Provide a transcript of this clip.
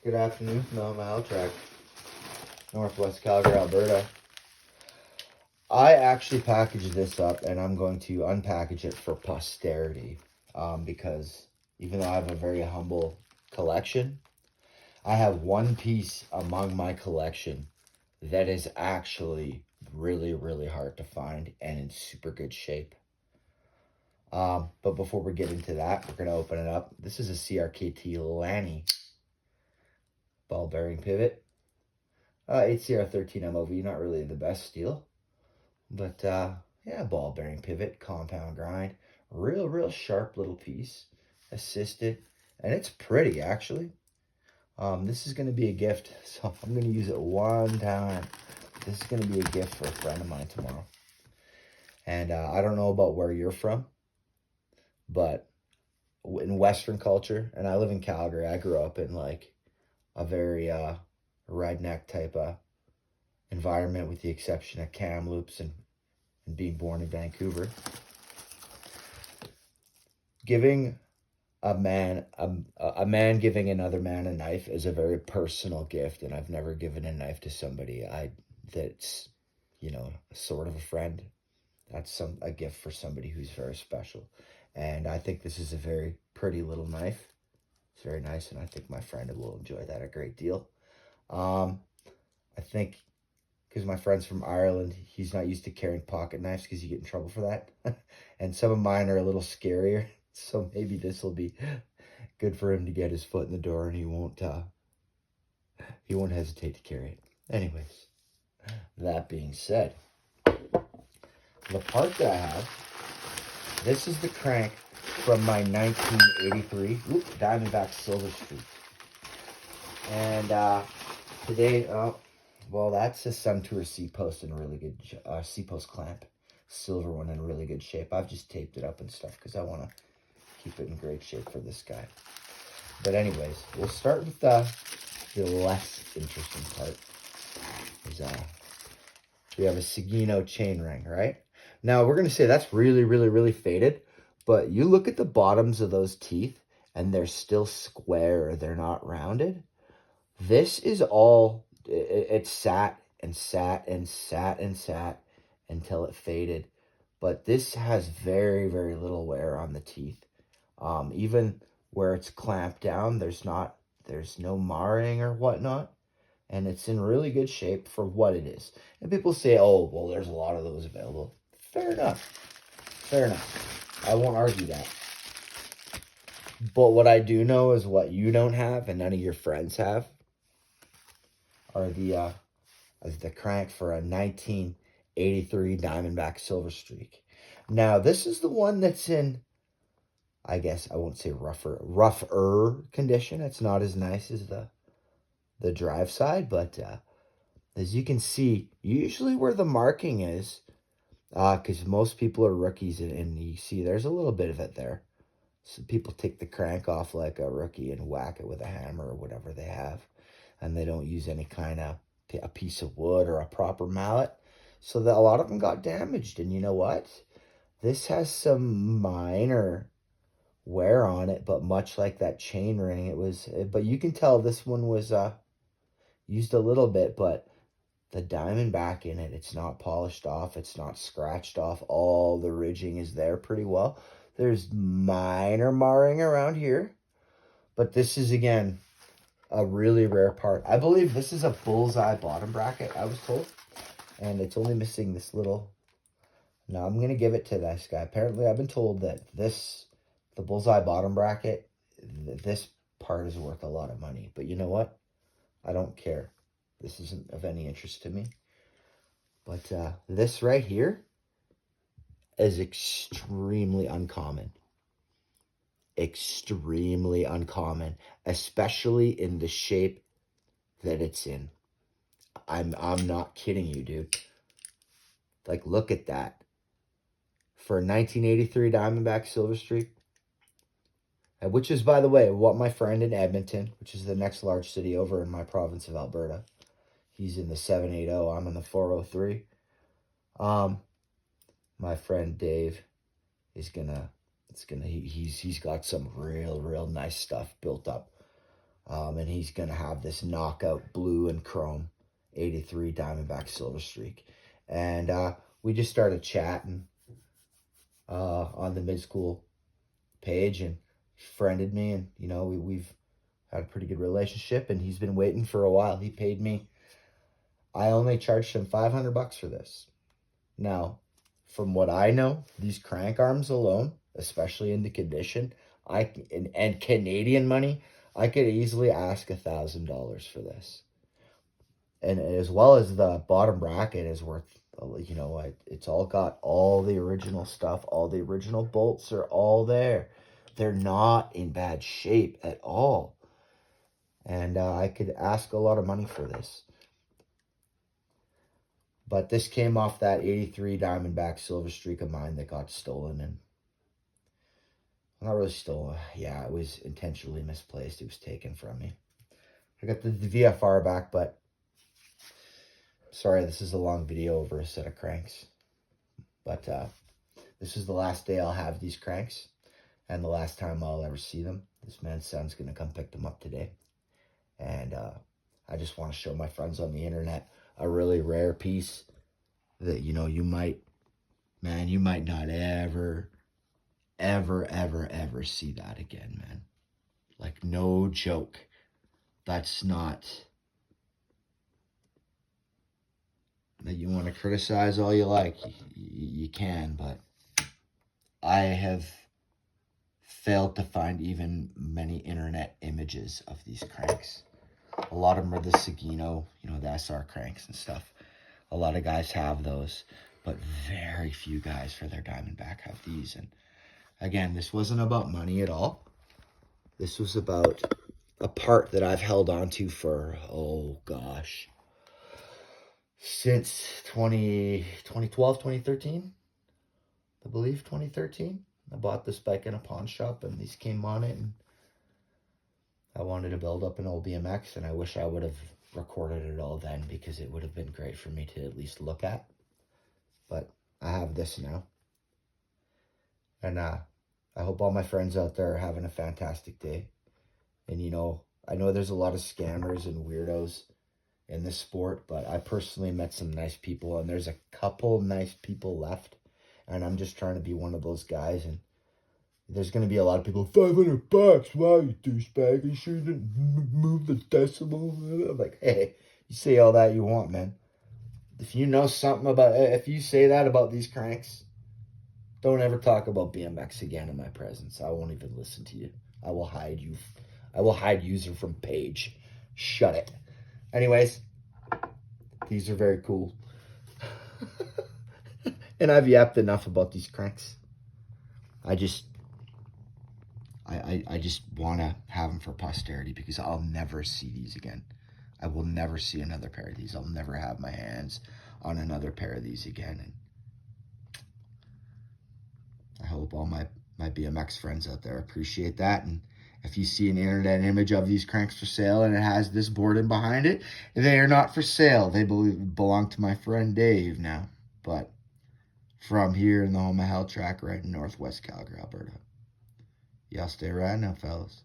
Good afternoon from the Mile Track, Northwest Calgary, Alberta. I actually packaged this up and I'm going to unpackage it for posterity because even though I have a very humble collection, I have one piece among my collection that is actually really, really hard to find and in super good shape. But before we get into that, we're going to open it up. This is a CRKT Lanny ball bearing pivot. 8CR13 MOV, not really the best steel. But, yeah, ball bearing pivot, compound grind. Real sharp little piece. Assisted. And it's pretty, actually. This is going to be a gift. So I'm going to use it one time. This is going to be a gift for a friend of mine tomorrow. And I don't know about where you're from. But in Western culture, and I live in Calgary, I grew up in like a very redneck type of environment with the exception of Kamloops and being born in Vancouver. Giving a man giving another man a knife is a very personal gift, and I've never given a knife to somebody that's, sort of a friend. That's a gift for somebody who's very special. And I think this is a very pretty little knife. It's very nice, and I think my friend will enjoy that a great deal. I think because my friend's from Ireland, he's not used to carrying pocket knives because you get in trouble for that. And some of mine are a little scarier, so maybe this will be good for him to get his foot in the door, and he won't hesitate to carry it. Anyways, that being said, the part that I have, this is the crank from my 1983 Diamondback Silver Streak. And today, well, that's a Sun Tour C-post in really good, C-post clamp. Silver one in really good shape. I've just taped it up and stuff because I want to keep it in great shape for this guy. But anyways, we'll start with the less interesting part. We have a Sagino chain ring, right? Now, we're going to say that's really faded. But you look at the bottoms of those teeth, and they're still square. They're not rounded. This is all, it sat until it faded. But this has very little wear on the teeth. Even where it's clamped down, there's no marring or whatnot. And it's in really good shape for what it is. And people say, oh, well, there's a lot of those available. Fair enough. I won't argue that. But what I do know is what you don't have and none of your friends have are the crank for a 1983 Diamondback Silver Streak. Now, this is the one that's in, I guess I won't say rougher condition. It's not as nice as the drive side, but as you can see, usually where the marking is, because most people are rookies, and you see there's a little bit of it there. So people take the crank off like a rookie and whack it with a hammer or whatever they have, and they don't use any kind of a piece of wood or a proper mallet. So that a lot of them got damaged, and you know what? This has some minor wear on it, but much like that chain ring, but you can tell this one was used a little bit, but the Diamondback in it, it's not polished off, it's not scratched off. All the ridging is there pretty well. There's minor marring around here, but this is, again, a really rare part. I believe this is a bullseye bottom bracket, I was told, and it's only missing this little. Now I'm going to give it to this guy. Apparently, I've been told that the bullseye bottom bracket, this part is worth a lot of money. But you know what? I don't care. This isn't of any interest to me. But this right here is extremely uncommon. Extremely uncommon, especially in the shape that it's in. I'm not kidding you, dude. Like, look at that. For a 1983 Diamondback Silver Streak, which is, by the way, what my friend in Edmonton, which is the next large city over in my province of Alberta, he's in the 780, I'm in the 403. My friend Dave is he's got some real nice stuff built up. And he's going to have this knockout blue and chrome 83 Diamondback Silver Streak. And we just started chatting on the mid-school page, and friended me, and we've had a pretty good relationship, and he's been waiting for a while. He paid me. I only charged him $500 for this. Now, from what I know, these crank arms alone, especially in the condition, and Canadian money, I could easily ask $1,000 for this. And as well as the bottom bracket is worth, it's all got all the original stuff. All the original bolts are all there. They're not in bad shape at all. And I could ask a lot of money for this. But this came off that 83 Diamondback Silver Streak of mine that got stolen. And not really stolen. Yeah, it was intentionally misplaced. It was taken from me. I got the VFR back, but sorry, this is a long video over a set of cranks. But this is the last day I'll have these cranks, and the last time I'll ever see them. This man's son's going to come pick them up today. And I just want to show my friends on the internet a really rare piece that, you might not ever see that again, man. Like, no joke. That's not... That you want to criticize all you like, you can, but I have failed to find even many internet images of these cranks. A lot of them are the Sagino, the SR cranks and stuff. A lot of guys have those, but very few guys for their Diamondback have these. And again, this wasn't about money at all. This was about a part that I've held on to for, oh gosh, since 2012, 2013, I believe 2013. I bought this bike in a pawn shop, and these came on it, and I wanted to build up an old BMX, and I wish I would have recorded it all then, because it would have been great for me to at least look at. But I have this now. And I hope all my friends out there are having a fantastic day. And I know there's a lot of scammers and weirdos in this sport, but I personally met some nice people, and there's a couple nice people left, and I'm just trying to be one of those guys. And there's going to be a lot of people, $500, wow, you douchebag, you shouldn't move the decimal. I'm like, hey, you say all that you want, man. If you know something about, if you say that about these cranks, don't ever talk about BMX again in my presence. I won't even listen to you. I will hide you. I will hide user from page. Shut it. Anyways, these are very cool. And I've yapped enough about these cranks. I just want to have them for posterity, because I'll never see these again. I will never see another pair of these. I'll never have my hands on another pair of these again. And I hope all my BMX friends out there appreciate that. And if you see an internet image of these cranks for sale and it has this board in behind it, they are not for sale. They belong to my friend Dave now. But from here in the home of Hell track right in Northwest Calgary, Alberta. Y'all stay right now, fellas.